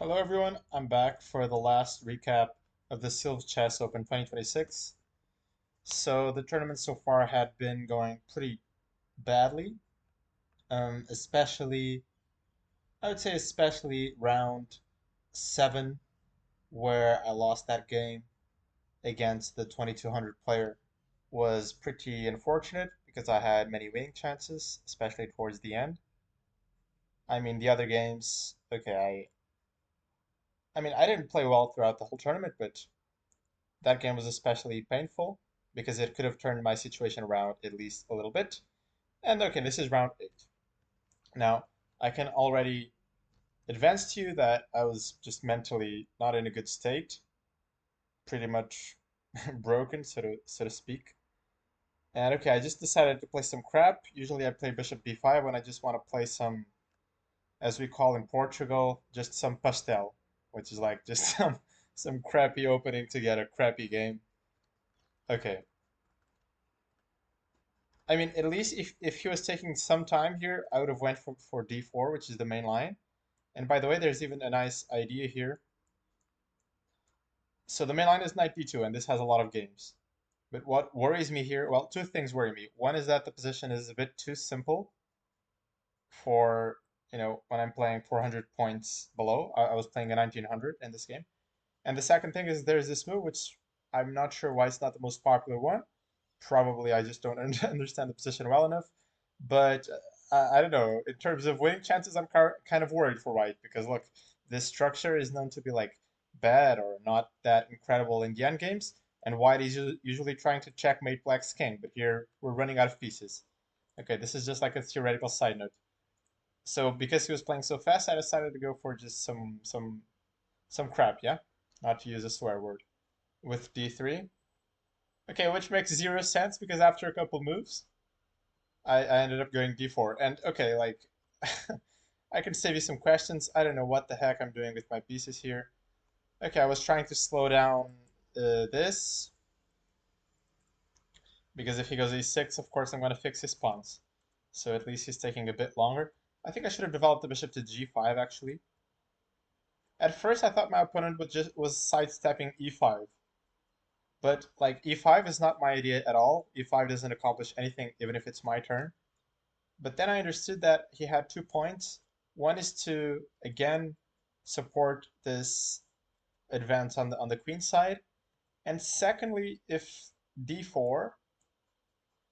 Hello everyone, I'm back for the last recap of the Silver Chess Open 2026. So the tournament so far had been going pretty badly, especially, I would say especially round 7 where I lost that game against the 2200 player was pretty unfortunate because I had many winning chances, especially towards the end. I mean, the other games, okay, I mean, I didn't play well throughout the whole tournament, but that game was especially painful because it could have turned my situation around at least a little bit. And okay, this is round 8. Now, I can already advance to you that I was just mentally not in a good state, pretty much broken, so to speak. And okay, I just decided to play some crap. Usually I play bishop b5 when I just want to play some, as we call in Portugal, just some pastel, which is like just some crappy opening to get a crappy game. Okay, I mean, at least if he was taking some time here, I would have went for d4, which is the main line. And by the way, there's even a nice idea here. So the main line is knight d2, and this has a lot of games. But what worries me here, well, two things worry me. One is that the position is a bit too simple for, when I'm playing 400 points below. I was playing a 1900 in this game. And the second thing is there's this move, which I'm not sure why it's not the most popular one. Probably I just don't understand the position well enough. But I don't know. In terms of winning chances, I'm kind of worried for White because look, this structure is known to be like bad or not that incredible in the end games, and White is usually trying to checkmate Black's king. But here we're running out of pieces. Okay, this is just like a theoretical side note. So because he was playing so fast, I decided to go for just some crap, yeah, not to use a swear word with d3. Okay, which makes zero sense because after a couple moves, I ended up going d4. And okay, like, I can save you some questions. I don't know what the heck I'm doing with my pieces here. Okay, I was trying to slow down this, because if he goes e6, of course I'm going to fix his pawns. So at least he's taking a bit longer. I think I should have developed the bishop to g5, actually. At first, I thought my opponent was sidestepping e5. But like e5 is not my idea at all. E5 doesn't accomplish anything, even if it's my turn. But then I understood that he had 2 points. One is to again support this advance on the queen side, and secondly, if d4,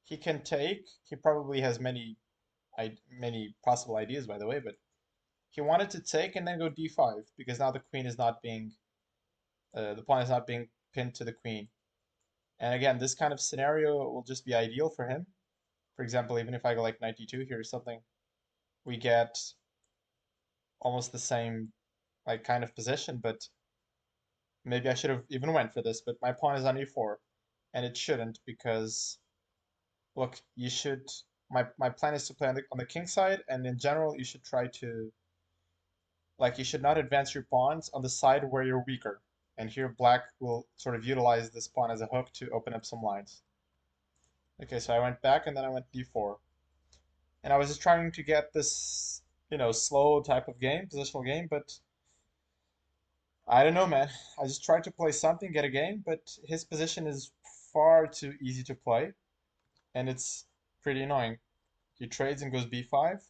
he can take. He probably has many possible ideas, by the way, but he wanted to take and then go d5 because now the queen is not being the pawn is not being pinned to the queen. And again, this kind of scenario will just be ideal for him. For example, even if I go like knight d2 here or something, we get almost the same like kind of position, but maybe I should have even went for this, but my pawn is on e4, and it shouldn't because look, you should my plan is to play on the king side, and in general you should try to like you should not advance your pawns on the side where you're weaker. And here black will sort of utilize this pawn as a hook to open up some lines. Okay, so I went back and then I went d4. And I was just trying to get this, slow type of game, positional game, but I don't know, man. I just tried to play something, get a game, but his position is far too easy to play, and it's pretty annoying. He trades and goes b5,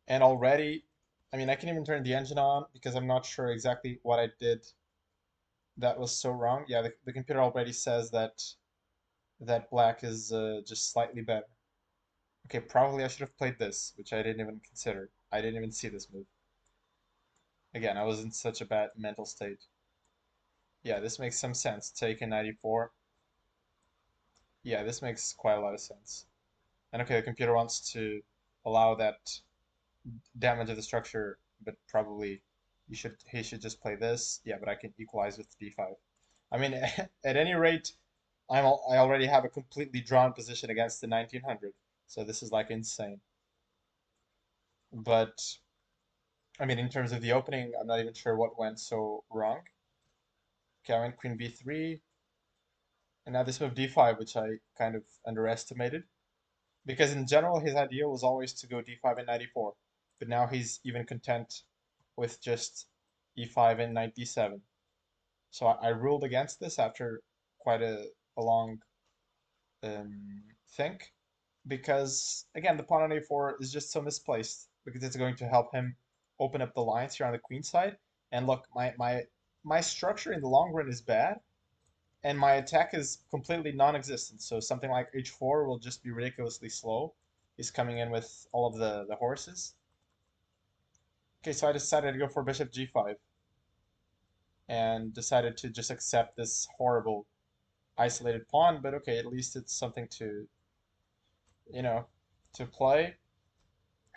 and already, I mean, I can even turn the engine on because I'm not sure exactly what I did that was so wrong. Yeah, the computer already says that black is just slightly better. Okay, probably I should have played this, which I didn't even consider. I didn't even see this move. Again, I was in such a bad mental state. Yeah, this makes some sense. Take a 94. Yeah, this makes quite a lot of sense. And okay, the computer wants to allow that damage of the structure, but probably he should just play this. Yeah, but I can equalize with d5. I mean, at any rate, I already have a completely drawn position against the 1900. So this is like insane. But I mean, in terms of the opening, I'm not even sure what went so wrong. Okay, I went queen b3, and now this move d5, which I kind of underestimated. Because in general, his idea was always to go d5 and 94. But now he's even content. with just e5 and knight d7. So I ruled against this after quite a long think, because again the pawn on a4 is just so misplaced because it's going to help him open up the lines here on the queen side. And look, my structure in the long run is bad, and my attack is completely non-existent. So something like h4 will just be ridiculously slow. He's coming in with all of the horses. Okay, so I decided to go for bishop g5 and decided to just accept this horrible isolated pawn. But okay, at least it's something to, you know, to play.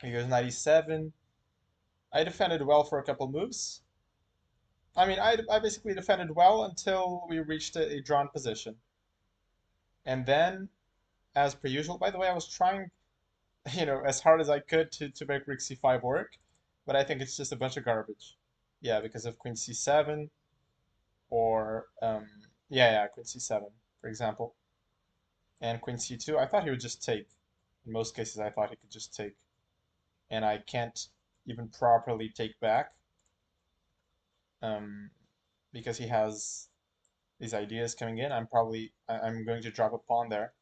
He goes 97. I defended well for a couple moves. I mean, I basically defended well until we reached a drawn position. And then, as per usual, by the way, I was trying, as hard as I could to make Rook c5 work, but I think it's just a bunch of garbage. Yeah, because of Queen c7, or, yeah, Queen c7, for example. And Queen c2, I thought he would just take. In most cases, I thought he could just take. And I can't even properly take back, um, because he has these ideas coming in. I'm going to drop a pawn there.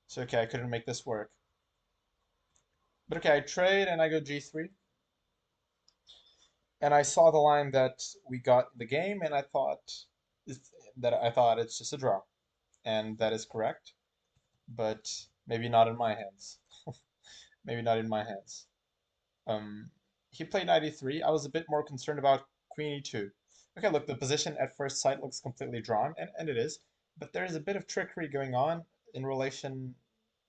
So okay, I couldn't make this work. But okay, I trade and I go g3. And I saw the line that we got in the game, and I thought it's just a draw. And that is correct, but maybe not in my hands. Maybe not in my hands. Um, he played knight e3. I was a bit more concerned about queen e2. Okay, look, the position at first sight looks completely drawn, and it is, but there is a bit of trickery going on in relation,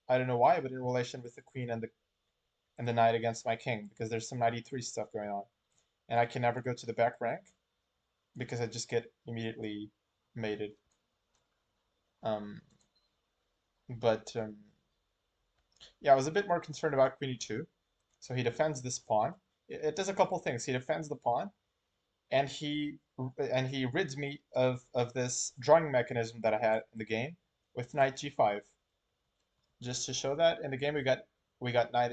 I don't know why, but in relation with the queen and the knight against my king, because there's some knight e3 stuff going on. And I can never go to the back rank because I just get immediately mated. Um, but yeah, I was a bit more concerned about queen e2. So he defends this pawn. It does a couple things. He defends the pawn, and he rids me of this drawing mechanism that I had in the game with knight g5. Just to show that in the game we got knight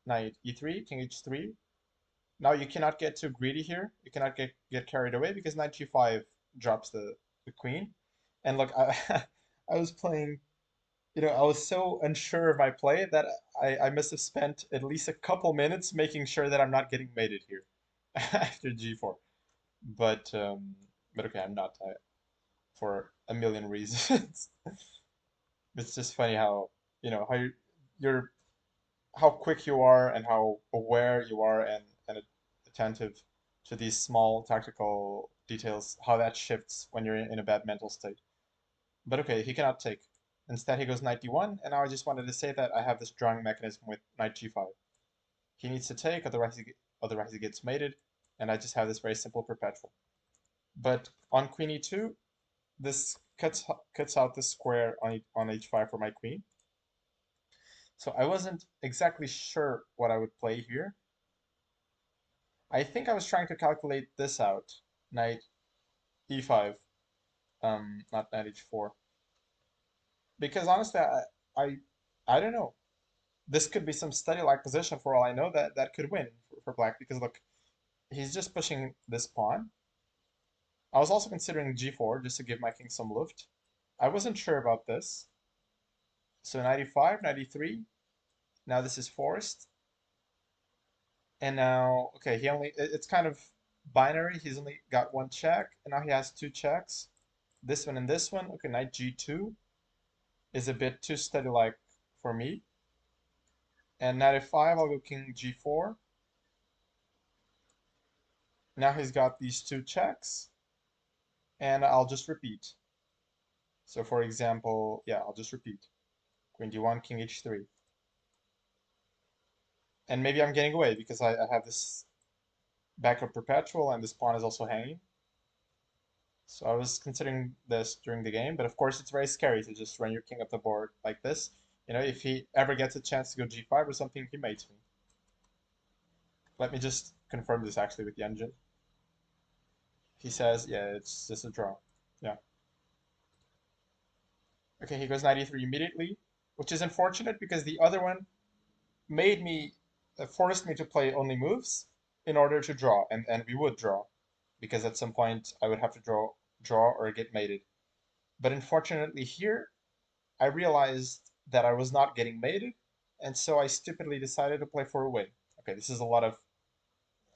e3, king h3. Now you cannot get too greedy here. You cannot get carried away because knight g5 drops the queen. And look, I was playing, I was so unsure of my play that I must have spent at least a couple minutes making sure that I'm not getting mated here after g4. But okay, I'm not, for a million reasons. It's just funny how, how you're how quick you are and how aware you are, and attentive to these small tactical details, how that shifts when you're in a bad mental state. But okay, he cannot take. Instead, he goes knight d1, and now I just wanted to say that I have this drawing mechanism with knight g5. He needs to take, otherwise he gets mated, and I just have this very simple perpetual. But on queen e2, this cuts out the square on h5 for my queen. So I wasn't exactly sure what I would play here. I think I was trying to calculate this out. Knight e5, not knight h4. Because honestly, I, I don't know. This could be some study-like position for all I know that could win for black. Because look, he's just pushing this pawn. I was also considering g4 just to give my king some lift. I wasn't sure about this. So knight e5, knight e3. Now this is forced. And now, okay, it's kind of binary. He's only got one check, and now he has two checks. This one and this one. Okay, knight g2 is a bit too steady-like for me. And knight f5, I'll go king g4. Now he's got these two checks, and I'll just repeat. So for example, yeah, I'll just repeat. Queen d1, king h3. And maybe I'm getting away because I have this backup perpetual, and this pawn is also hanging. So I was considering this during the game, but of course it's very scary to just run your king up the board like this. If he ever gets a chance to go g5 or something, he mates me. Let me just confirm this actually with the engine. He says, yeah, it's just a draw. Yeah. Okay, he goes knight e3 immediately, which is unfortunate because the other one made me, forced me to play only moves. in order to draw, and we would draw, because at some point I would have to draw or get mated. But unfortunately here, I realized that I was not getting mated, and so I stupidly decided to play for a win. Okay, this is a lot of,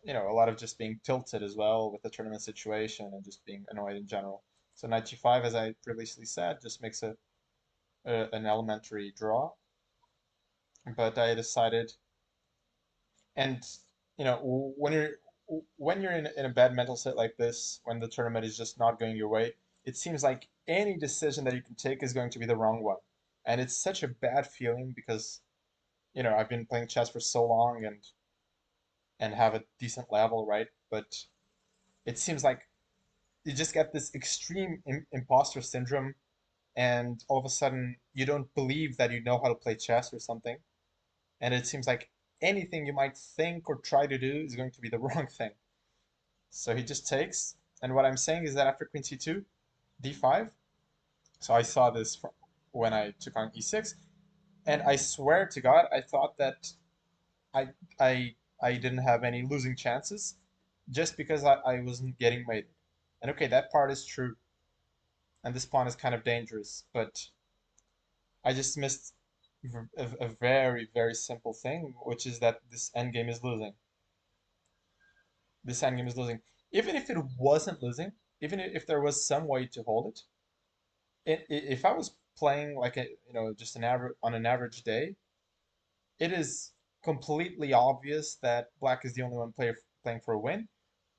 a lot of just being tilted as well with the tournament situation and just being annoyed in general. So knight g5, as I previously said, just makes an elementary draw. But I decided, and when you're in a bad mental state like this, when the tournament is just not going your way, it seems like any decision that you can take is going to be the wrong one. And it's such a bad feeling because, I've been playing chess for so long and have a decent level, right? But it seems like you just get this extreme imposter syndrome, and all of a sudden you don't believe that you know how to play chess or something, and it seems like anything you might think or try to do is going to be the wrong thing. So he just takes, and what I'm saying is that after queen c2, d5, so I saw this when I took on e6, and I swear to God, I thought that I I I didn't have any losing chances just because I wasn't getting mated. And okay, that part is true, and this pawn is kind of dangerous, but I just missed a very, very simple thing, which is that this endgame is losing. This endgame is losing. Even if it wasn't losing, even if there was some way to hold it, if I was playing like just an average on an average day, it is completely obvious that black is the only one player playing for a win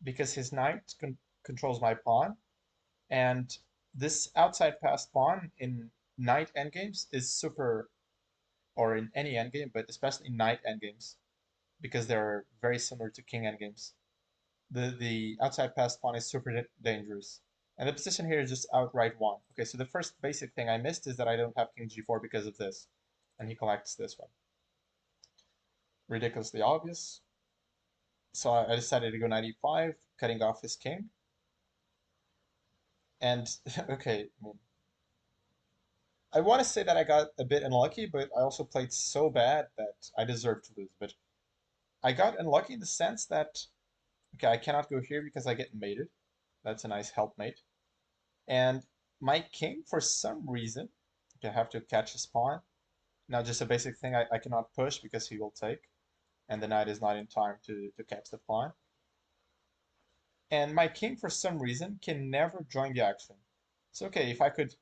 because his knight controls my pawn, and this outside passed pawn in knight endgames is super, or in any endgame, but especially in knight endgames, because they're very similar to king endgames. The outside passed pawn is super dangerous. And the position here is just outright won. Okay, so the first basic thing I missed is that I don't have king g4 because of this. And he collects this one. Ridiculously obvious. So I decided to go knight e5, cutting off his king. And, okay, I want to say that I got a bit unlucky, but I also played so bad that I deserved to lose. But I got unlucky in the sense that, okay, I cannot go here because I get mated. That's a nice helpmate. And my king, for some reason, okay, I have to catch his pawn. Now, just a basic thing, I cannot push because he will take, and the knight is not in time to catch the pawn. And my king, for some reason, can never join the action. So, okay, if I could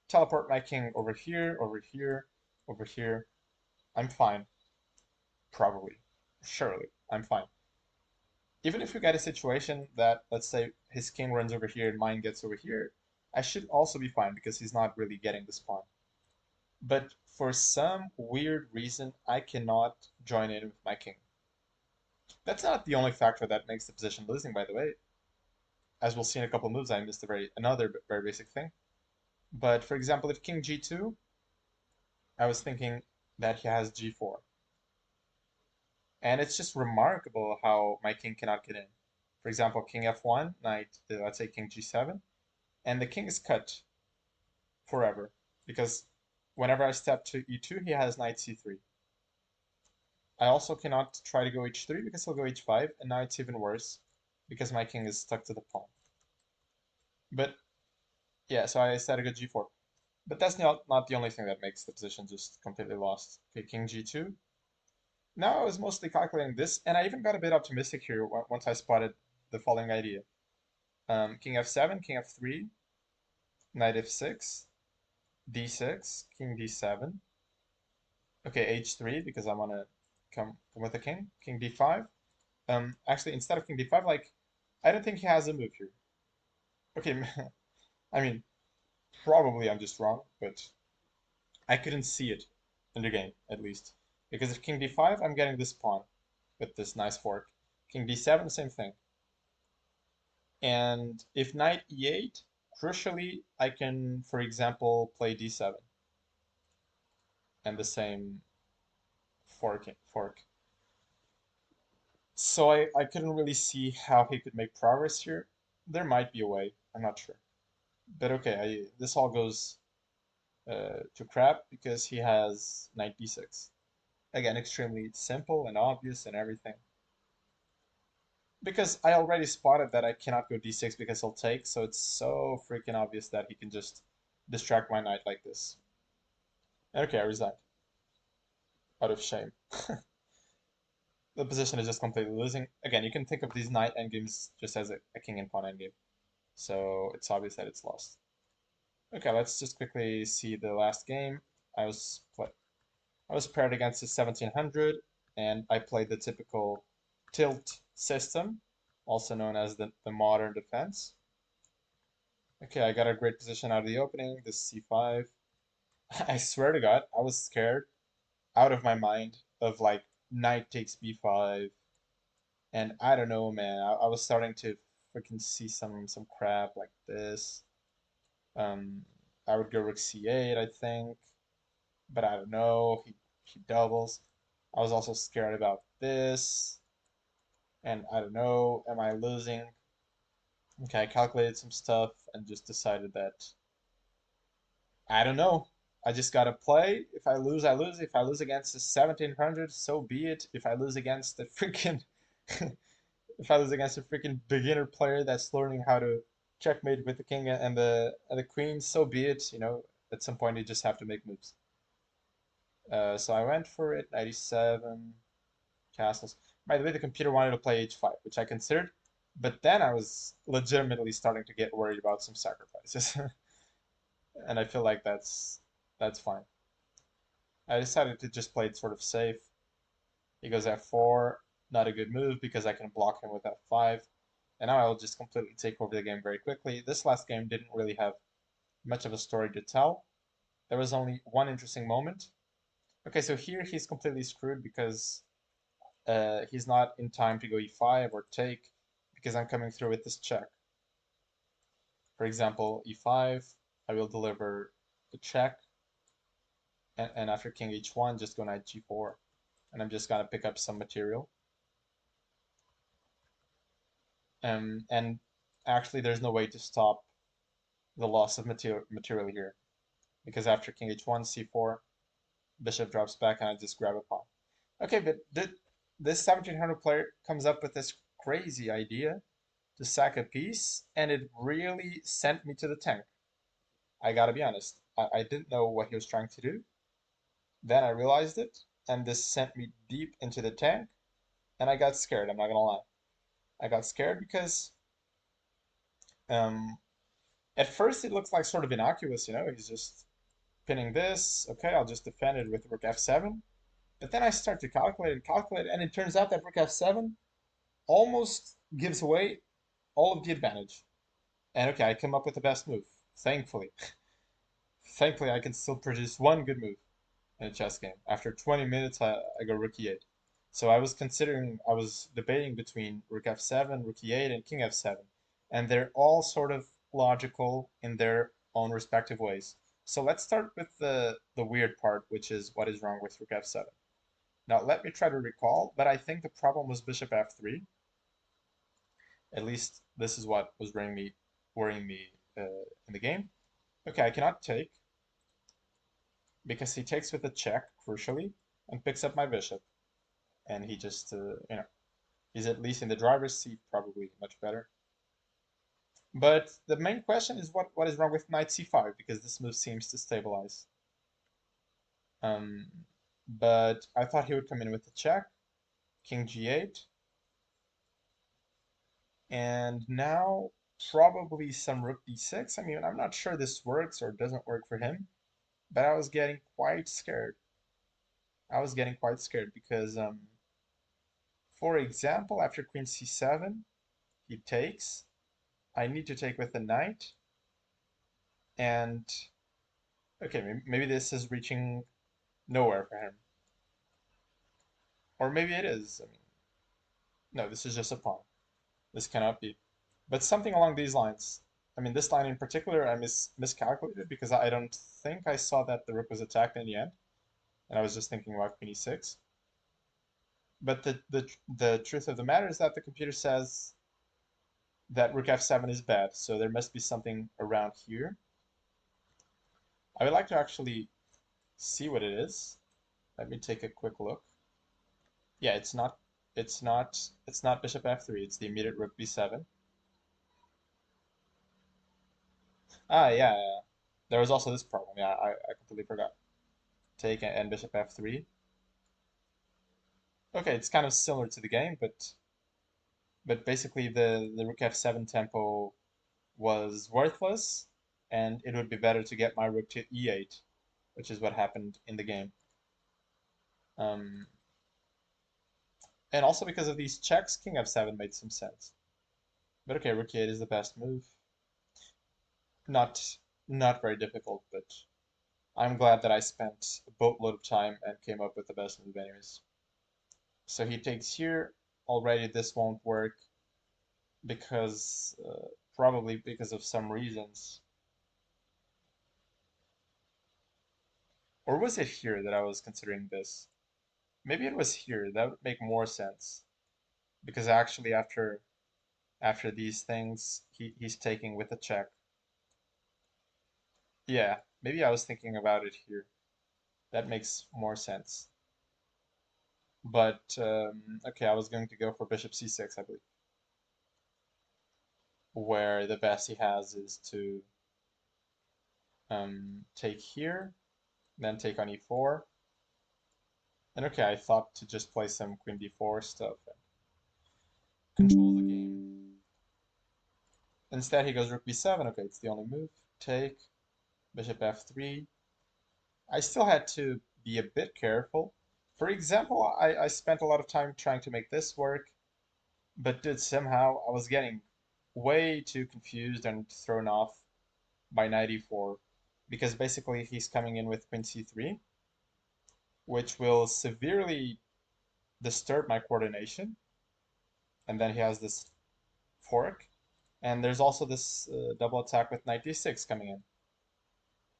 teleport my king over here, over here, over here, I'm fine. Probably. Surely, I'm fine. Even if we get a situation that, let's say, his king runs over here and mine gets over here, I should also be fine because he's not really getting this pawn. But for some weird reason, I cannot join in with my king. That's not the only factor that makes the position losing, by the way. As we'll see in a couple of moves, I missed another very basic thing. But for example, if king g2, I was thinking that he has g4. And it's just remarkable how my king cannot get in. For example, king f1, knight, let's say king g7, and the king is cut forever because whenever I step to e2, he has knight c3. I also cannot try to go h3 because he'll go h5, and now it's even worse because my king is stuck to the pawn. But yeah, so I decided to go g4. But that's not the only thing that makes the position just completely lost. Okay, king g2. Now I was mostly calculating this, and I even got a bit optimistic here once I spotted the following idea. King f7, king f3, knight f6, d6, king d7. Okay, h3 because I want to come with the king. King d5. Actually, instead of king d5, like, I don't think he has a move here. Okay, I mean, probably I'm just wrong, but I couldn't see it in the game, at least. Because if king d5, I'm getting this pawn with this nice fork. King d7, same thing. And if knight e8, crucially, I can, for example, play d7 and the same fork. So I couldn't really see how he could make progress here. There might be a way, I'm not sure. But okay, this all goes to crap because he has knight d6. Again, extremely simple and obvious and everything. Because I already spotted that I cannot go d6 because he'll take, so it's so freaking obvious that he can just distract my knight like this. Okay, I resigned. Out of shame. The position is just completely losing. Again, you can think of these knight endgames just as a king and pawn endgame. So it's obvious that it's lost. Okay, let's just quickly see the last game. I was paired against the 1700, and I played the typical tilt system, also known as the modern defense. Okay, I got a great position out of the opening, this c5. I swear to God, I was scared out of my mind of like knight takes b5, and I don't know, man. I was starting to freaking see some crap like this. Um, I would go rook c8, I think, but I don't know. He doubles. I was also scared about this, and I don't know. Am I losing? Okay, I calculated some stuff and just decided that I don't know. I just gotta play. If I lose, I lose. If I lose against the 1700, so be it. If I lose against the freaking if I lose against a freaking beginner player that's learning how to checkmate with the king and the queen, so be it. You know, at some point you just have to make moves. So I went for it. 97 castles. By the way, the computer wanted to play h5, which I considered, but then I was legitimately starting to get worried about some sacrifices, and I feel like that's fine. I decided to just play it sort of safe. He goes f4, not a good move because I can block him with f5. And now I'll just completely take over the game very quickly. This last game didn't really have much of a story to tell. There was only one interesting moment. Okay, so here he's completely screwed because he's not in time to go e5 or take because I'm coming through with this check. For example, e5, I will deliver the check, and after king h1, just go knight g4, and I'm just gonna pick up some material. And actually, there's no way to stop the loss of material here because after king h1, c4, bishop drops back, and I just grab a pawn. Okay, but this 1700 player comes up with this crazy idea to sack a piece, and it really sent me to the tank. I gotta be honest. I didn't know what he was trying to do. Then I realized it, and this sent me deep into the tank, and I got scared, I'm not gonna lie. I got scared because um, at first it looks like sort of innocuous, you know, he's just pinning this. Okay, I'll just defend it with rook f7. But then I start to calculate, and it turns out that rook f7 almost gives away all of the advantage. And okay, I come up with the best move, thankfully. Thankfully, I can still produce one good move in a chess game. After 20 minutes, I go rook e8. So I was debating between rook f7, rook e8, and king f7. And they're all sort of logical in their own respective ways. So let's start with the weird part, which is what is wrong with rook f7. Now let me try to recall, but I think the problem was bishop f3. At least this is what was worrying me in the game. Okay, I cannot take because he takes with a check, crucially, and picks up my bishop. And he just, he's at least in the driver's seat, probably much better. But the main question is what is wrong with knight c5 because this move seems to stabilize. Um, but I thought he would come in with the check, king g8, and now probably some rook d6. I mean, I'm not sure this works or doesn't work for him, but I was getting quite scared. I was getting quite scared because, for example, after queen c7, he takes. I need to take with the knight, and okay, maybe this is reaching nowhere for him. Or maybe it is. I mean, no, this is just a pawn. This cannot be. But something along these lines. I mean, this line in particular, I miscalculated because I don't think I saw that the rook was attacked in the end, and I was just thinking about queen e6. But the truth of the matter is that the computer says that rook f7 is bad, so there must be something around here. I would like to actually see what it is. Let me take a quick look. Yeah, it's not. It's not bishop f3. It's the immediate rook b7. Ah, yeah, yeah, yeah. There was also this problem. Yeah, I completely forgot. Take and bishop f3. Okay, it's kind of similar to the game, but basically the rook f7 tempo was worthless, and it would be better to get my rook to e8, which is what happened in the game. Um, and also because of these checks, king f7 made some sense. But okay, rook e8 is the best move. Not not very difficult, but I'm glad that I spent a boatload of time and came up with the best move anyways. So he takes here. Already this won't work because probably because of some reasons. Or was it here that I was considering this? Maybe it was here. That would make more sense. Because actually after these things, he's taking with a check. Yeah, maybe I was thinking about it here. That makes more sense. But okay, I was going to go for bishop c6, I believe, where the best he has is to take here, then take on e4. And okay, I thought to just play some queen d4 stuff and control the game. Instead, he goes rook b7. Okay, it's the only move. Take, bishop f3. I still had to be a bit careful. For example, I spent a lot of time trying to make this work, but did somehow I was getting way too confused and thrown off by knight e4 because basically he's coming in with queen c3, which will severely disturb my coordination. And then he has this fork, and there's also this double attack with knight d6 coming in.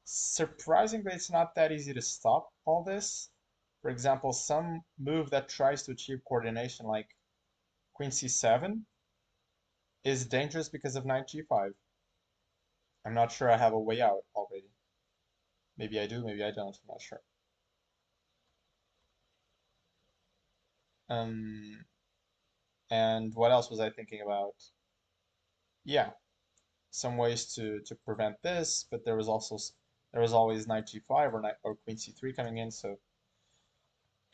Surprisingly, it's not that easy to stop all this. For example, some move that tries to achieve coordination, like queen c7, is dangerous because of knight g5. I'm not sure I have a way out already. Maybe I do, maybe I don't, I'm not sure. Um, and what else was I thinking about? Yeah, some ways to prevent this, but there was always knight g5 or queen c3 coming in, so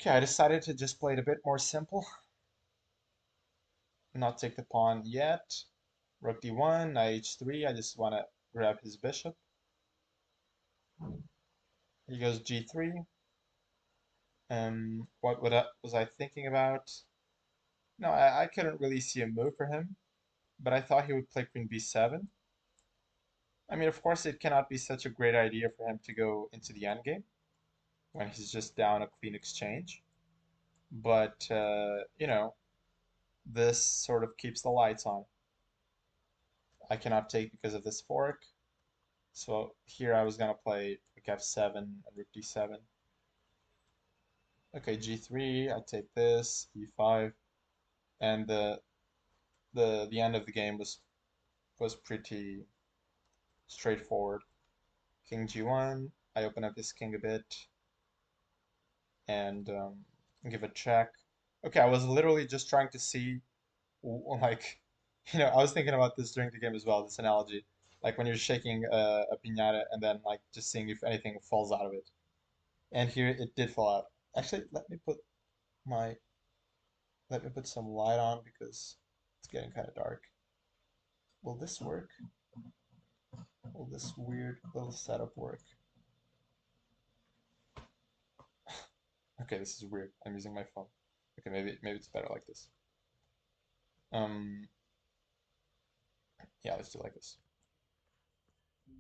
okay, I decided to just play it a bit more simple, not take the pawn yet. Rook d1, knight h3, I just want to grab his bishop. He goes g3. What was I thinking about? No, I couldn't really see a move for him, but I thought he would play queen b7. I mean, of course, it cannot be such a great idea for him to go into the endgame when he's just down a clean exchange. But, this sort of keeps the lights on. I cannot take because of this fork. So here I was going to play rook f7 and rook d7. Okay, g3, I take this, e5, and the end of the game was pretty straightforward. King g1, I open up his king a bit and give a check. Okay, I was literally just trying to see, like, I was thinking about this during the game as well, this analogy. Like when you're shaking a piñata and then like just seeing if anything falls out of it. And here it did fall out. Actually, my let me put some light on because it's getting kind of dark. Will this work? Will this weird little setup work? Okay, this is weird. I'm using my phone. Okay, maybe it's better like this. Um, yeah, let's do like this.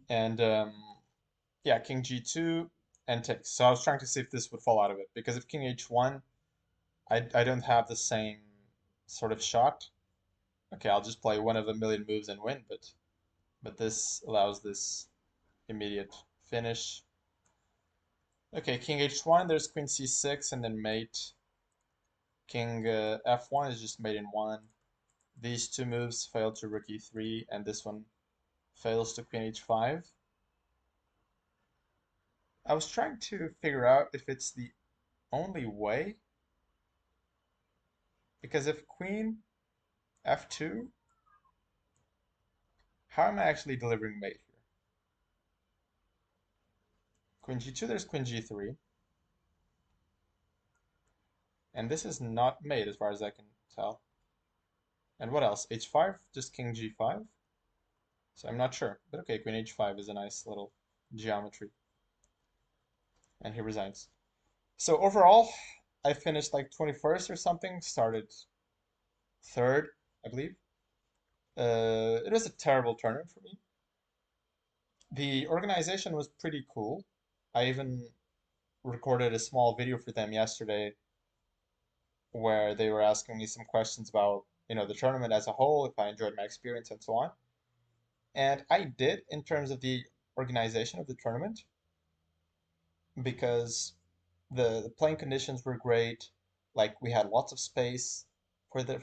And yeah, king g2 and takes. So I was trying to see if this would fall out of it because if king h1, I don't have the same sort of shot. Okay, I'll just play one of a million moves and win, but this allows this immediate finish. Okay, king h1, there's queen c6 and then mate. King f1 is just mate in one. These two moves fail to rook e3, and this one fails to queen h5. I was trying to figure out if it's the only way. Because if queen f2, how am I actually delivering mate here? Queen g2, there's queen g3. And this is not mate as far as I can tell. And what else? h5? Just king g5? So I'm not sure. But okay, queen h5 is a nice little geometry. And he resigns. So overall, I finished like 21st or something, started third, I believe. It was a terrible tournament for me. The organization was pretty cool. I even recorded a small video for them yesterday where they were asking me some questions about, the tournament as a whole, if I enjoyed my experience and so on. And I did in terms of the organization of the tournament because the playing conditions were great. Like we had lots of space for the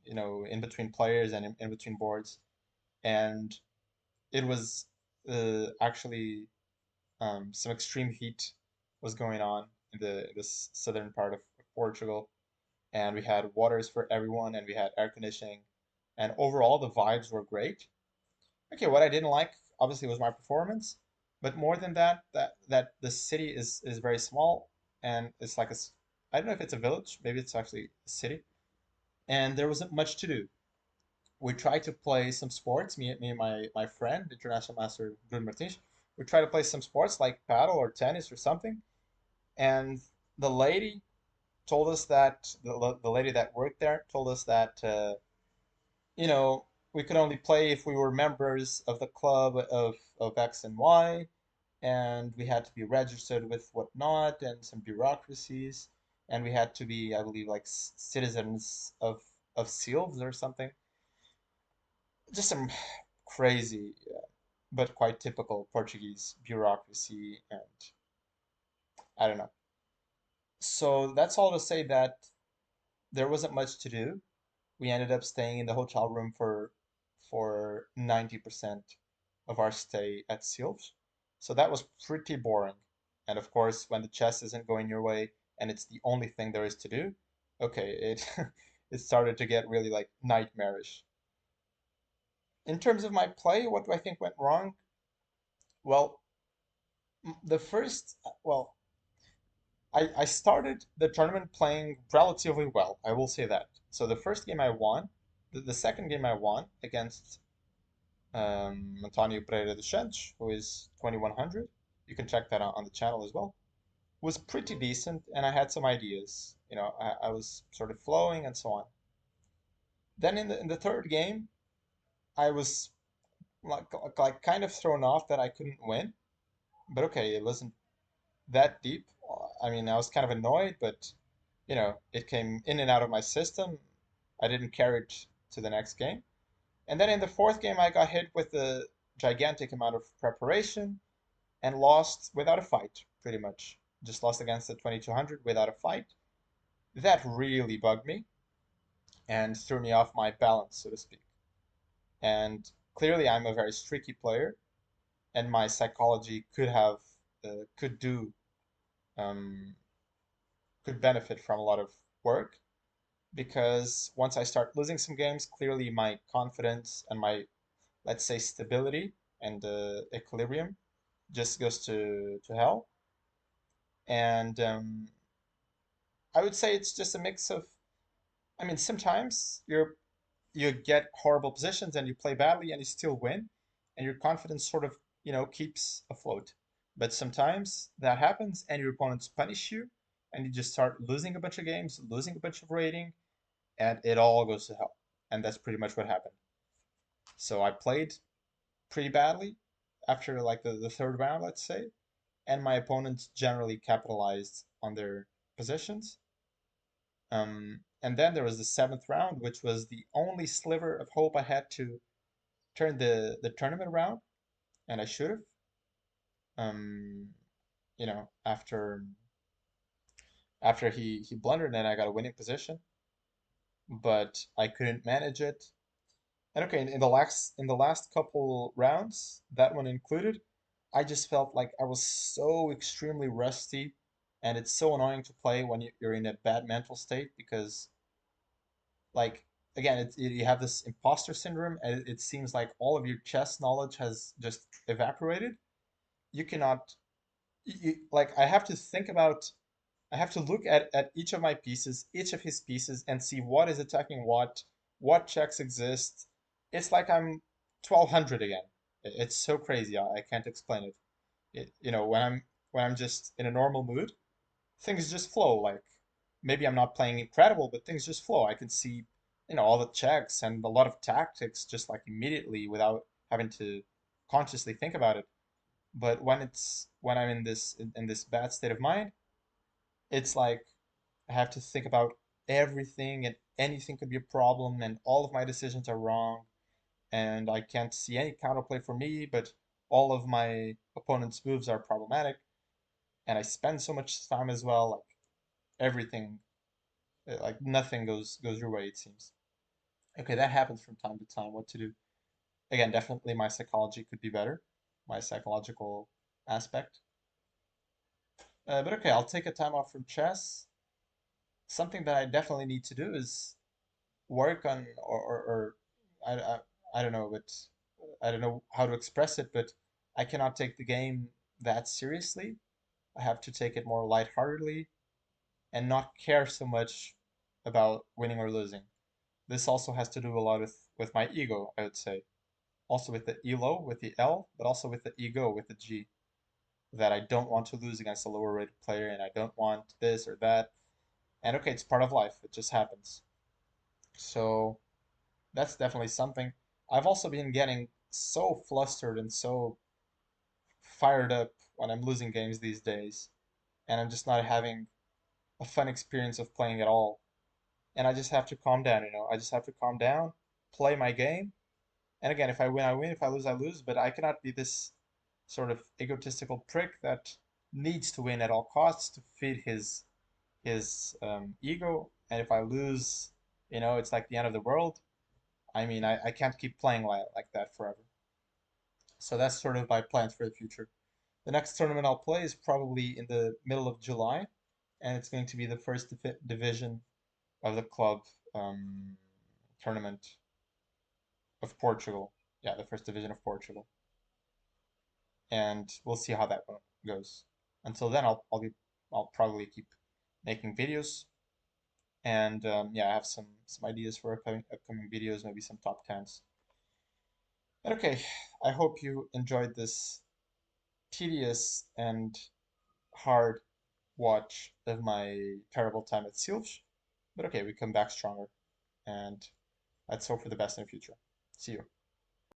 in between players and in between boards, and it was actually some extreme heat was going on in this southern part of Portugal, and we had waters for everyone, and we had air conditioning, and overall the vibes were great. Okay, what I didn't like obviously was my performance, but more than that, that the city is very small, and it's like I don't know if it's a village, maybe it's actually a city, and there wasn't much to do. We tried to play some sports, me and my friend, international master Bruno Martins. We tried to play some sports like paddle or tennis or something, and the lady told us that the lady that worked there told us that you know, we could only play if we were members of the club of X and Y, and we had to be registered with whatnot and some bureaucracies, and we had to be, I believe, like citizens of Silves or something. Just some crazy, but quite typical Portuguese bureaucracy, and I don't know. So that's all to say that there wasn't much to do. We ended up staying in the hotel room for 90% of our stay at Silves. So that was pretty boring. And of course, when the chess isn't going your way and it's the only thing there is to do, okay, it it started to get really like nightmarish. In terms of my play, what do I think went wrong? Well, the first, well, I started the tournament playing relatively well. I will say that. So the first game I won, the second game I won against Antonio Pereira dos Santos, who is 2100. You can check that out on the channel as well. Was pretty decent, and I had some ideas. I was sort of flowing and so on. Then in the third game, I was like kind of thrown off that I couldn't win. But okay, it wasn't that deep. I mean, I was kind of annoyed, but it came in and out of my system. I didn't carry it to the next game. And then in the fourth game, I got hit with a gigantic amount of preparation and lost without a fight, pretty much. Just lost against the 2200 without a fight. That really bugged me and threw me off my balance, so to speak. And clearly, I'm a very streaky player, and my psychology could do um, could benefit from a lot of work because once I start losing some games, clearly my confidence and my, let's say, stability and equilibrium just goes to hell. And I would say it's just a mix of, I mean, sometimes you get horrible positions and you play badly and you still win, and your confidence sort of, keeps afloat. But sometimes that happens and your opponents punish you and you just start losing a bunch of games, losing a bunch of rating, and it all goes to hell. And that's pretty much what happened. So I played pretty badly after like the third round, let's say, and my opponents generally capitalized on their positions. And then there was the seventh round, which was the only sliver of hope I had to turn the tournament around, and I should have. Um, after he blundered and I got a winning position, but I couldn't manage it. And okay, in the last couple rounds, that one included, I just felt like I was so extremely rusty, and it's so annoying to play when you're in a bad mental state because like again, you have this imposter syndrome, and it seems like all of your chess knowledge has just evaporated. You cannot, like I have to think about, I have to look at each of my pieces, each of his pieces, and see what is attacking what checks exist. It's like I'm 1200 again. It's so crazy. I can't explain it. When I'm just in a normal mood, things just flow. Like maybe I'm not playing incredible, but things just flow. I can see, all the checks and a lot of tactics just like immediately without having to consciously think about it. But when I'm in this bad state of mind, it's like I have to think about everything and anything could be a problem and all of my decisions are wrong and I can't see any counterplay for me, but all of my opponent's moves are problematic and I spend so much time as well, like everything, like nothing goes your way, it seems. Okay, that happens from time to time. What to do? Again, definitely my psychology could be better, my psychological aspect. But okay, I'll take a time off from chess. Something that I definitely need to do is work on, or I don't know, but I don't know how to express it, but I cannot take the game that seriously. I have to take it more lightheartedly and not care so much about winning or losing. This also has to do a lot with my ego, I would say. Also with the elo, with the L, but also with the ego, with the G. That I don't want to lose against a lower rated player and I don't want this or that. And okay, it's part of life. It just happens. So that's definitely something. I've also been getting so flustered and so fired up when I'm losing games these days, and I'm just not having a fun experience of playing at all. And I just have to calm down, I just have to calm down, play my game, and again, if I win, I win. If I lose, I lose. But I cannot be this sort of egotistical prick that needs to win at all costs to feed his ego. And if I lose, it's like the end of the world. I mean, I can't keep playing like that forever. So that's sort of my plans for the future. The next tournament I'll play is probably in the middle of July, and it's going to be the first division of the club um, tournament of Portugal. Yeah, the first division of Portugal, and we'll see how that one goes. Until then, I'll probably keep making videos, and yeah, I have some ideas for upcoming videos, maybe some top tens. But okay, I hope you enjoyed this tedious and hard watch of my terrible time at Silch. But okay, we come back stronger, and let's hope for the best in the future. See you.